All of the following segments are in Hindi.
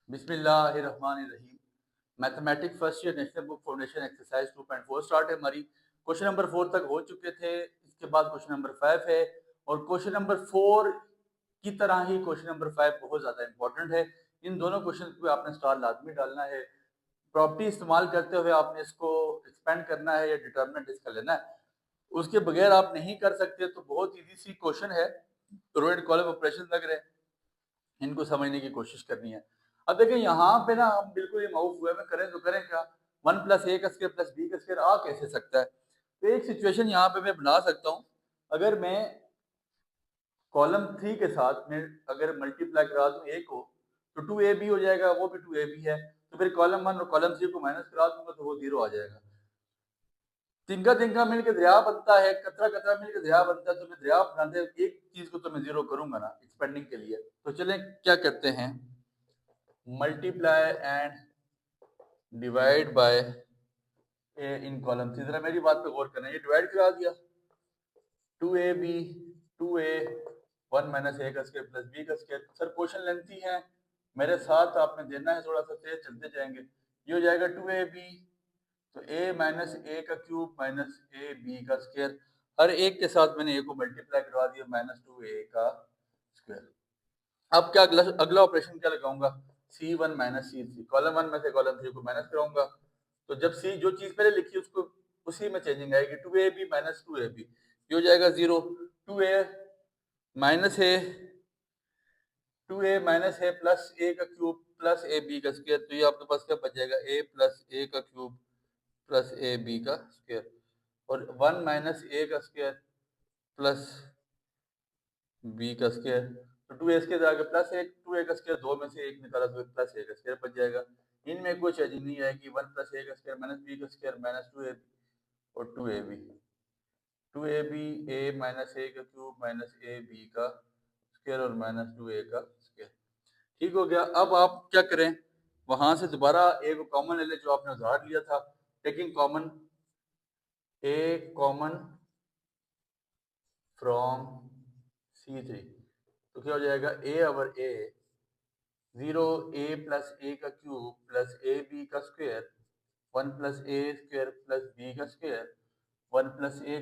बिस्मिल्लाहिर्रहमानिर्रहीम। Mathematics first year national book foundation exercise 2.4 start है हमारी। क्वेश्चन नंबर 4 तक हो चुके थे, इसके बाद क्वेश्चन नंबर 5 है और क्वेश्चन नंबर 4 की तरह ही क्वेश्चन नंबर 5 बहुत ज़्यादा इंपॉर्टेंट है। इन दोनों क्वेश्चन पे आपने स्टार लाजमी डालना है। प्रॉपर्टी इस्तेमाल करते हुए आपने इसको एक्सपेंड करना है या डिटर्मिनेंट इसका लेना है, उसके बगैर आप नहीं कर सकते। तो बहुत ईजी सी क्वेश्चन है, रो एंड कॉलम ऑपरेशन लग रहे हैं, इनको समझने की कोशिश करनी है। अब देखिए यहाँ पे ना हम बिल्कुल ये माउफ हुए में करें तो करें क्या, 1+a² + b² आ कैसे सकता है। तो एक सिचुएशन यहाँ पे मैं बना सकता हूँ। अगर मैं कॉलम 3 के साथ में अगर मल्टीप्लाई करा दूं a को, तो 2ab हो जाएगा, वो भी 2ab है। तो फिर कॉलम 1 और कॉलम 3 को माइनस करा दूंगा तो वो 0 आ जाएगा। तिनका तिनका मिलकर दरिया बनता है, कतरा कतरा मिलकर दरिया बनता है। तो मैं दरिया बनाते एक चीज को तो मैं 0 करूंगा ना एक्सपेंडिंग के लिए। तो चलें क्या करते हैं, multiply and divide by A in column three. जरा मेरी बात पे गौर करना, ये डिवाइड करा दिया 2ab 2a 1 - a² + b²। Sir question lengthy है, मेरे साथ आपने देना है, थोड़ा सा तेज चलते जाएंगे। ये हो जाएगा 2ab, तो a - a³ - ab²। हर एक के साथ मैंने a को मल्टीप्लाई करवा दिया -2a²। अब क्या अगला ऑपरेशन क्या लगाऊंगा, C1 - C3। कॉलम 1 में से कॉलम 3 को माइनस कराऊंगा, तो जब सी जो चीज पहले लिखी उसको उसी में चेंजिंग आएगी। 2ab - 2ab, ये हो जाएगा 0। 2a - a 2a - a plus a³ plus ab²। तो ये आपके पास क्या बच जाएगा, a + a³ प्लस ab² और 1 - a² प्लस b²। तो 2a² आगे प्लस 1, 2a² दो में से एक निकाला तो प्लस a² बच जाएगा। इनमें कोई चेंजिंग नहीं आएगी। 1 + a² - b² - 2ab और 2ab 2ab a - a³ - ab² और -2a²। ठीक हो गया। अब आप क्या करें, वहां से दोबारा a को कॉमन ले लें जो आपने उधार लिया था। Taking common a common from C3, तो क्या हो जाएगा, a/a 0 a + a³ plus ab², 1 + a² plus b², 1 + a² -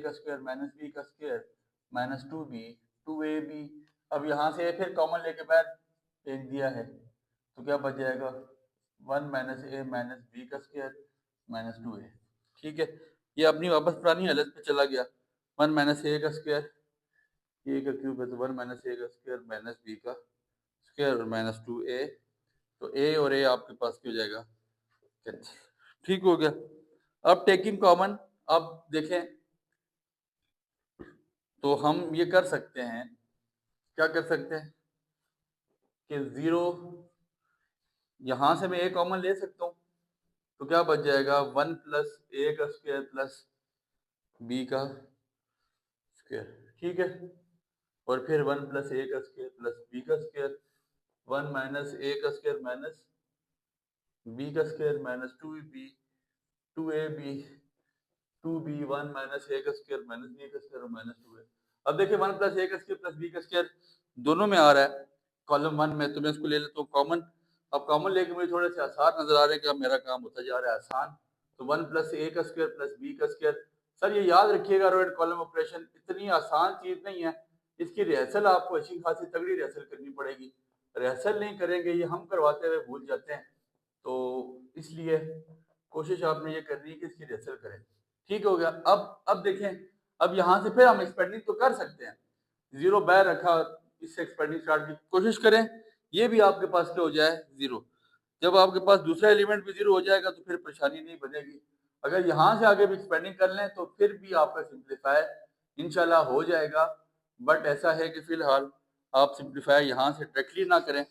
b² - 2b 2ab। अब यहाँ से फिर कॉमन लेके बाहर फेंक दिया है, तो क्या बच जाएगा, 1 - a - b² - 2a। ठीक है, ये अपनी वापस पुरानी हालत पे चला गया। 1 - a², a³ है तो 1 - a² - b² और -2a। तो a और a आपके पास क्या हो जाएगा, ठीक हो गया। अब टेकिंग कॉमन, अब देखें तो हम ये कर सकते हैं, क्या कर सकते हैं कि 0 यहां से मैं a कॉमन ले सकता हूँ, तो क्या बच जाएगा, 1 + a² प्लस b²। ठीक है, और फिर 1 + a² plus b², 1 - a² minus b² - 2b 2ab 2b 1 - a² - b² और -2a। अब देखिए 1 + a² प्लस b² दोनों में आ रहा है कॉलम 1 में, तो मैं इसको ले लेता हूँ कॉमन। अब कॉमन लेके मुझे थोड़े से आसान नजर आ रहे हैं कि अब मेरा काम होता जा रहा है आसान। तो 1 + a² प्लस b²। सर ये याद रखिएगा, रो एंड कॉलम ऑपरेशन इतनी आसान चीज नहीं है, इसकी रिहर्सल आपको अच्छी खासी तगड़ी रिहर्सल करनी पड़ेगी। रिहर्सल नहीं करेंगे, ये हम करवाते हुए भूल जाते हैं, तो इसलिए कोशिश आपने ये करनी है कि इसकी रिहर्सल करें। ठीक हो गया। अब देखें, अब यहाँ से फिर हम एक्सपेंडिंग तो कर सकते हैं, 0 बाहर रखा, इससे एक्सपेंडिंग स्टार्ट की कोशिश करें, ये भी आपके पास क्या हो जाए, 0। जब आपके पास दूसरा एलिमेंट भी 0 हो जाएगा तो फिर परेशानी नहीं बनेगी। अगर यहाँ से आगे भी एक्सपेंडिंग कर लें तो फिर भी आपका सिंप्लीफाई इंशाल्लाह हो जाएगा। बट ऐसा है कि फिलहाल आप सिंप्लीफाई यहाँ से डायरेक्टली ना करें,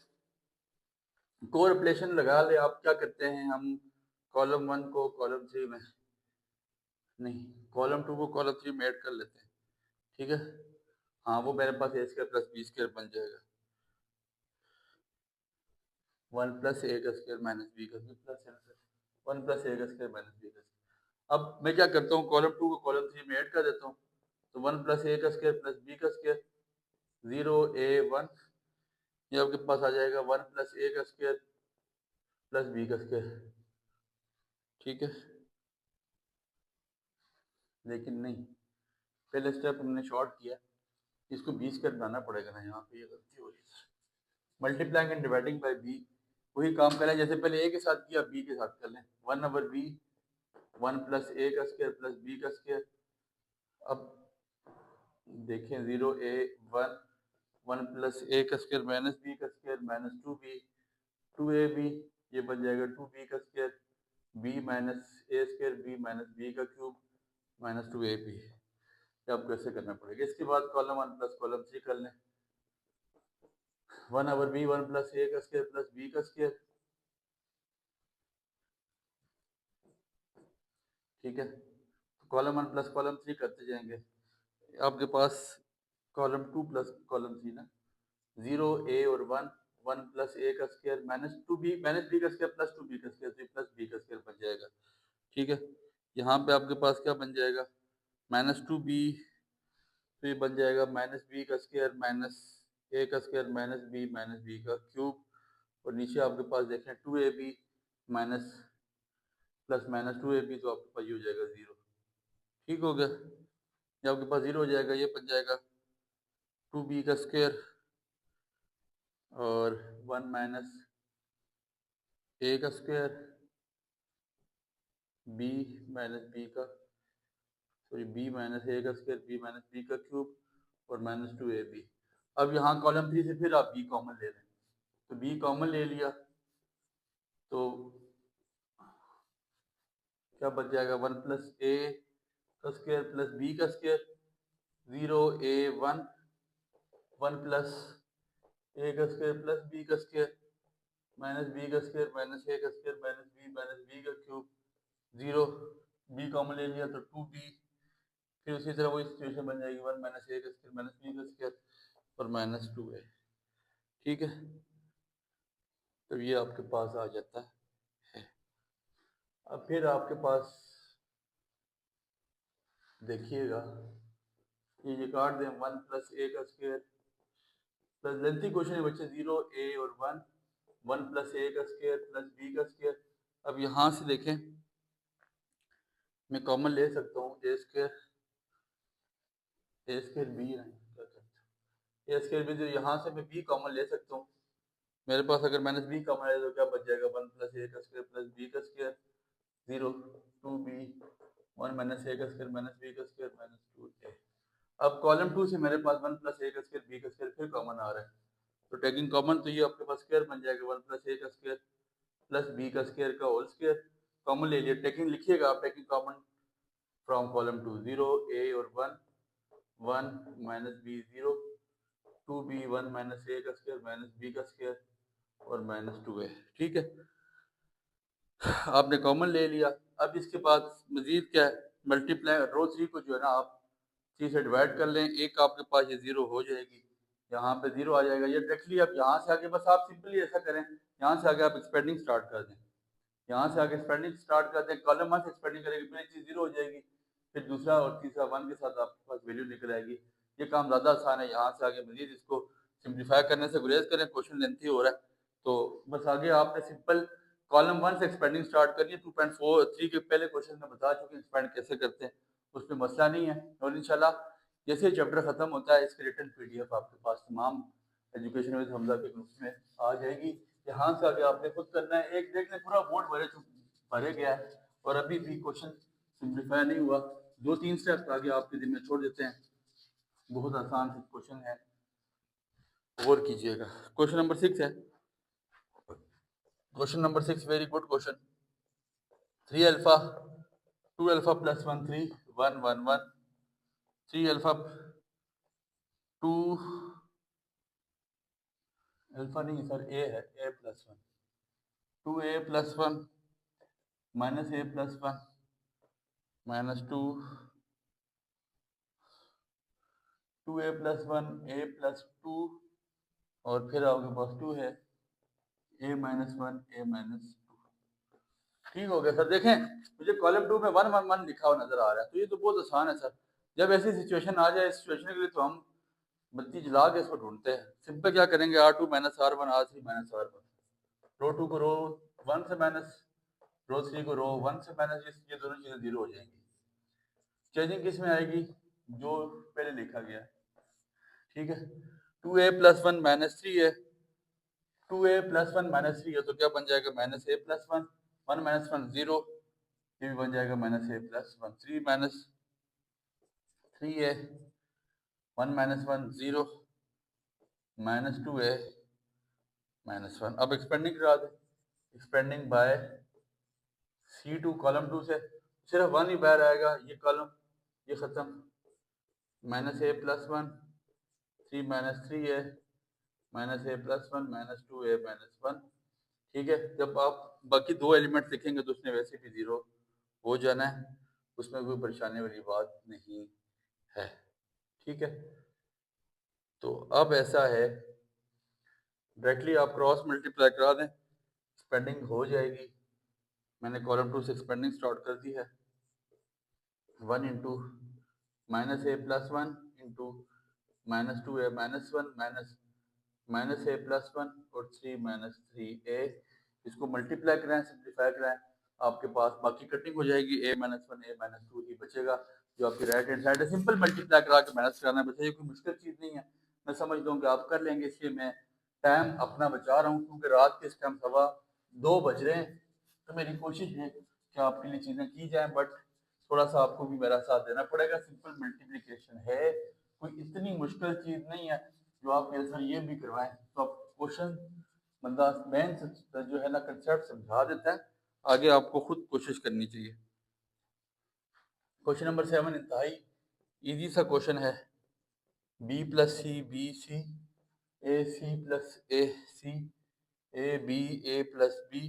कोरिलेशन लगा ले। आप क्या करते हैं, हम कॉलम 1 को कॉलम 3 में नहीं, कॉलम 2 को कॉलम 3 में ऐड कर लेते हैं। ठीक है, हाँ वो मेरे पास a² प्लस b² बन जाएगा। 1 + a² minus b² plus 1 + a² minus b²। अब मैं क्या करता हूँ, कॉलम 2 को कॉलम 3 में ऐड कर देता हूँ, तो 1 + a² प्लस b², 0 a 1, ये आपके पास आ जाएगा 1 + a² प्लस बी का स्क्वायर, ठीक है। लेकिन नहीं, पहले स्टेप हमने शॉर्ट किया, इसको बी स्क्वायर बनाना पड़ेगा ना, यहाँ पे ये गलती हो रही है। Multiplying and dividing by b, वही काम करें जैसे पहले ए के साथ किया, बी के साथ कर लें। 1/b 1 प्लस ए का स्क्वायर प्लस बी का स्क्वायर। अब देखें 0a 1 प्लस ए का स्क्वायर माइनस बी का स्क्वायर माइनस 2ab, ये बन जाएगा 2b का स्क्वायर, b माइनस ए स्क्वायर बी माइनस बी का क्यूब माइनस 2ab। अब कैसे करना पड़ेगा, इसके बाद कॉलम 1 प्लस कॉलम 3 कर लें। 1/b 1 प्लस ए का स्क्वायर प्लस बी का स्क्वायर, ठीक है। कॉलम 1 प्लस कॉलम 3 करते जाएंगे। आपके पास कॉलम 2 प्लस कॉलम 3 ना, 0a और 1 प्लस ए का square minus 2b minus b का स्क्वायर प्लस 2b का स्क्वायर, 3 प्लस बी का स्क्वायर बन जाएगा, ठीक है। यहाँ पे आपके पास क्या बन जाएगा, माइनस 2b, तो ये बन जाएगा माइनस बी का स्क्वायर माइनस ए का स्क्वायर माइनस बी का क्यूब, और नीचे आपके पास देखें 2ab minus plus minus 2ab, तो आपके पास ये हो जाएगा 0, ठीक हो गया। ये आपके पास 0 हो जाएगा, ये बन जाएगा 2b का स्क्वायर और 1 माइनस ए का स्क्वायर बी माइनस बी का, सॉरी बी माइनस ए का स्क्वायर बी माइनस बी का क्यूब और माइनस 2ab। अब यहाँ कॉलम 3 से फिर आप बी कॉमन ले लें, तो बी कॉमन ले लिया तो क्या बच जाएगा, 1 प्लस ए का स्क्वायर प्लस बी का स्क्वायर, 0a 1 1 प्लस ए का स्क्वायर प्लस बी का स्क्वायर माइनस बी का स्क्वायर माइनस ए का स्क्वायर माइनस बी का क्यूब, 0, बी कॉमन ले लिया तो 2b, फिर उसी तरह वही सिचुएशन बन जाएगी, 1 माइनस ए का स्क्वायर माइनस बी का स्क्वायर और माइनस 2a, ठीक है। तो ये आपके पास आ जाता है। अब फिर आपके पास देखिएगा, ये काट दें, 1 प्लस ए का स्क्वायर प्लस लेंथी क्वेश्चन है बच्चे, 0a और 1 प्लस ए का स्क्वायर प्लस बी का स्क्वायर। अब यहाँ से देखें, मैं कॉमन ले सकता हूँ ए स्क्वायर बी, ए स्क्वायर बी, तो यहाँ से मैं बी कॉमन ले सकता हूँ। मेरे पास अगर माइनस बी कॉमन है तो क्या बच जाएगा, 1 प्लस ए का स्क्वायर प्लस बी का स्क्वायर, 0, 2b 1 माइनस ए का स्क्वायर माइनस बी का स्क्वायर माइनस 2a। अब कॉलम 2 से मेरे पास 1 प्लस ए का स्क्वायर बी का स्क्वायर फिर कॉमन आ रहा है, तो टेकिंग कॉमन तो ये आपके पास स्क्वायर बन जाएगा, 1 प्लस ए का स्क्वायर प्लस बी का स्क्वायर का होल स्क्वायर, कॉमन ले लिया। टेकिंग लिखिएगा आप, taking common from column 2, 0a और 1 माइनस बी 0, 2b 1 माइनस ए का स्क्वायर माइनस बी का स्क्वायर और माइनस 2a, ठीक है। आपने कॉमन ले लिया। अब इसके बाद मजीद क्या है, मल्टीप्लाई रो 3 को जो है ना आप 3 से डिवाइड कर लें, एक आपके पास ये 0 हो जाएगी, यहाँ पे 0 आ जाएगा, ये डायरेक्टली अब यहाँ से आगे बस आप सिंपली ऐसा करें, यहाँ से आगे आप एक्सपेंडिंग स्टार्ट कर दें, यहाँ से आगे एक्सपेंडिंग स्टार्ट कर दें, कॉलम 1 से एक्सपेंडिंग करेंगे, पहली चीज़ 0 हो जाएगी, फिर दूसरा और तीसरा 1 के साथ आपके पास वैल्यू निकल आएगी। ये काम ज़्यादा आसान है, यहाँ से आगे मजीद इसको सिंप्लीफाई करने से गुरेज करें, क्वेश्चन लेंथी हो रहा है, तो बस आगे आपने सिंपल कॉलम 1 से एक्सपेंडिंग स्टार्ट करनी है। 2.43 के पहले क्वेश्चन में बता चुके हैं एक्सपेंड कैसे करते हैं, उसमें मसला नहीं है। और इंशाल्लाह जैसे चैप्टर ख़त्म होता है इसके रिटन PDF आपके पास तमाम एजुकेशन विद हमजा के ग्रुप्स में आ जाएगी। यहाँ से आगे आपने खुद करना है, एक देख लें पूरा बोर्ड भरे गया है और अभी भी क्वेश्चन सिंप्लीफाई नहीं हुआ, 2-3 स्टेप्स आगे आपके दिन में छोड़ देते हैं, बहुत आसान से क्वेश्चन है, गौर कीजिएगा। क्वेश्चन नंबर 6 है, question number 6 very good question. 3 alpha 2 alpha plus 1 3 1 1 1 3 alpha 2 alpha नहीं सर, ए है, a plus 1 2a plus 1 minus a plus 1 minus 2 2a plus 1 a plus 2 और फिर आपके पास 2 है a माइनस 1 a माइनस 2, ठीक हो गया सर। देखें मुझे कॉलम 2 में 1 1 1 लिखा हुआ नजर आ रहा है, तो ये तो बहुत आसान है सर। जब ऐसी सिचुएशन आ जाए, इस सिचुएशन के लिए तो हम बत्ती जला के इसको ढूंढते हैं। सिंपल क्या करेंगे, R2 minus R1 R3 minus R1, रो 2 को रो वन से माइनस रो 3 को रो 1 से माइनस, ये दोनों चीजें जीरो हो जाएंगी। चेंजिंग किस में आएगी? जो पहले लिखा गया है, ठीक है। 2a प्लस 1 माइनस 3 है, 2a प्लस 1 माइनस 3 है, तो क्या बन जाएगा? माइनस a प्लस 1, 1 माइनस 1 0, ये भी बन जाएगा माइनस a प्लस 1, 3 माइनस 3 है, 1 माइनस 1 0, माइनस 2 है, माइनस 1। अब एक्सपेंडिंग करा दे, एक्सपेंडिंग बाय C2 कॉलम 2 से सिर्फ 1 ही बाहर आएगा, ये कॉलम ये खत्म, माइनस a प्लस 1, 3 माइनस 3 है, minus a plus 1, minus 2a minus 1, ठीक है। जब आप बाकी दो एलिमेंट लिखेंगे तो उसने वैसे भी जीरो हो जाना है, उसमें कोई परेशानी वाली बात नहीं है, ठीक है। तो अब ऐसा है, डायरेक्टली आप क्रॉस मल्टीप्लाई करा दें, एक्सपेंडिंग हो जाएगी। मैंने कॉलम 2 से एक्सपेंडिंग स्टार्ट कर दी है, 1 into minus A plus 1 into minus 2a minus 1 minus a plus 1 और 3 माइनस 3a, इसको मल्टीप्लाई कराएं, सिंप्लीफाई कराएं, आपके पास बाकी कटिंग हो जाएगी, a माइनस 1 a माइनस 2 ही बचेगा, जो आपकी राइट हैंड साइड है। सिंपल मल्टीप्लाई करा के माइनस कराना बचेगा, कोई मुश्किल चीज़ नहीं है, मैं समझता हूँ कि आप कर लेंगे। इसलिए मैं टाइम अपना बचा रहा हूँ, क्योंकि रात के इस टाइम 2:15 बज रहे हैं, तो मेरी कोशिश है कि आपके लिए चीज़ें की जाएँ, बट थोड़ा सा आपको भी मेरा साथ देना पड़ेगा। सिंपल मल्टीप्लिकेशन है, कोई इतनी मुश्किल चीज़ नहीं है जो आप मेरे साथ ये भी करवाएं। तो आप क्वेश्चन बंदा मेन जो है ना कंसेप्ट समझा देता है, आगे आपको खुद कोशिश करनी चाहिए। क्वेश्चन नंबर 7 इंतहाई इजी सा क्वेश्चन है, b plus c b c, a c plus a c, a b a plus b,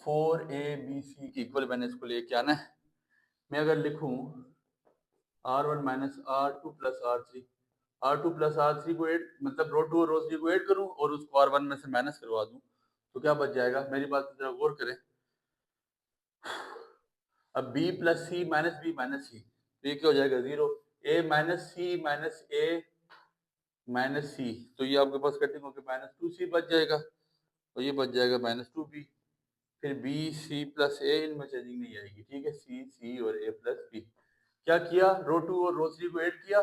4ab की इक्वल मैंने इसको लेके आना है। मैं अगर लिखूं r1 minus r2 plus r3, r2 plus r3 को एड मतलब रो 2 और रो 3 को ऐड करूं और उसको r1 में से माइनस करवा दूं, तो क्या बच जाएगा? मेरी बात की तरह गौर करें। अब b plus c minus b minus c, तो ये क्या हो जाएगा? 0। a minus c minus a minus c, तो ये आपके पास कटिंग होकर माइनस 2c बच जाएगा, तो ये बच जाएगा माइनस 2b। फिर b c प्लस a, इनमें चेंजिंग नहीं आएगी, ठीक है। c c और a प्लस b, क्या किया? रो 2 और रो 3 को ऐड किया,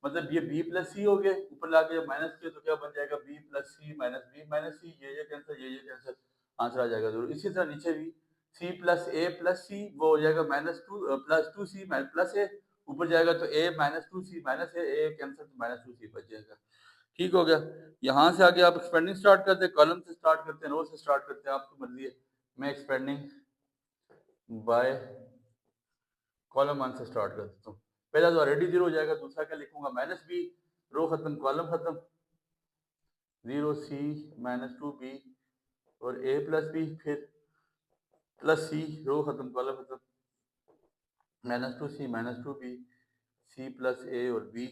मतलब ये b प्लस सी हो गए, ऊपर लाके जब माइनस किया तो क्या बन जाएगा? b plus c minus b minus सी, ये कैंसिल, ये कैंसिल, आंसर आ जाएगा जरूर। इसी तरह नीचे भी c प्लस a प्लस सी, वो हो जाएगा minus 2 plus 2c plus a, ऊपर जाएगा तो a minus 2c minus a cancel, तो माइनस 2c बच जाएगा, ठीक हो गया। यहाँ से आगे आप एक्सपेंडिंग स्टार्ट करते हैं, कॉलम से स्टार्ट करते हैं, रो से स्टार्ट करते हैं, आपकी मर्जी है। मैं एक्सपेंडिंग बाय कॉलम 1 से स्टार्ट कर देता हूँ। पहला तो ऑलरेडी 0 हो जाएगा, दूसरा क्या लिखूंगा? माइनस b, रो खत्म कॉलम खत्म, 0c माइनस 2b और a प्लस b, फिर प्लस c, रो खत्म कॉलम खत्म, minus 2c minus 2b, c plus a और b।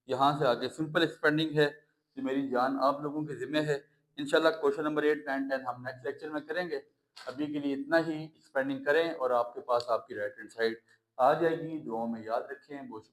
यहाँ से आगे सिंपल एक्सपेंडिंग है, जो मेरी जान आप लोगों के जिम्मे है। इंशाल्लाह क्वेश्चन नंबर 8, 9, 10 हम नेक्स्ट लेक्चर में करेंगे। अभी के लिए इतना ही, एक्सपेंडिंग करें और आपके पास आपकी राइट हैंड साइड आ जाएगी। दुआओं में याद रखें। बहुत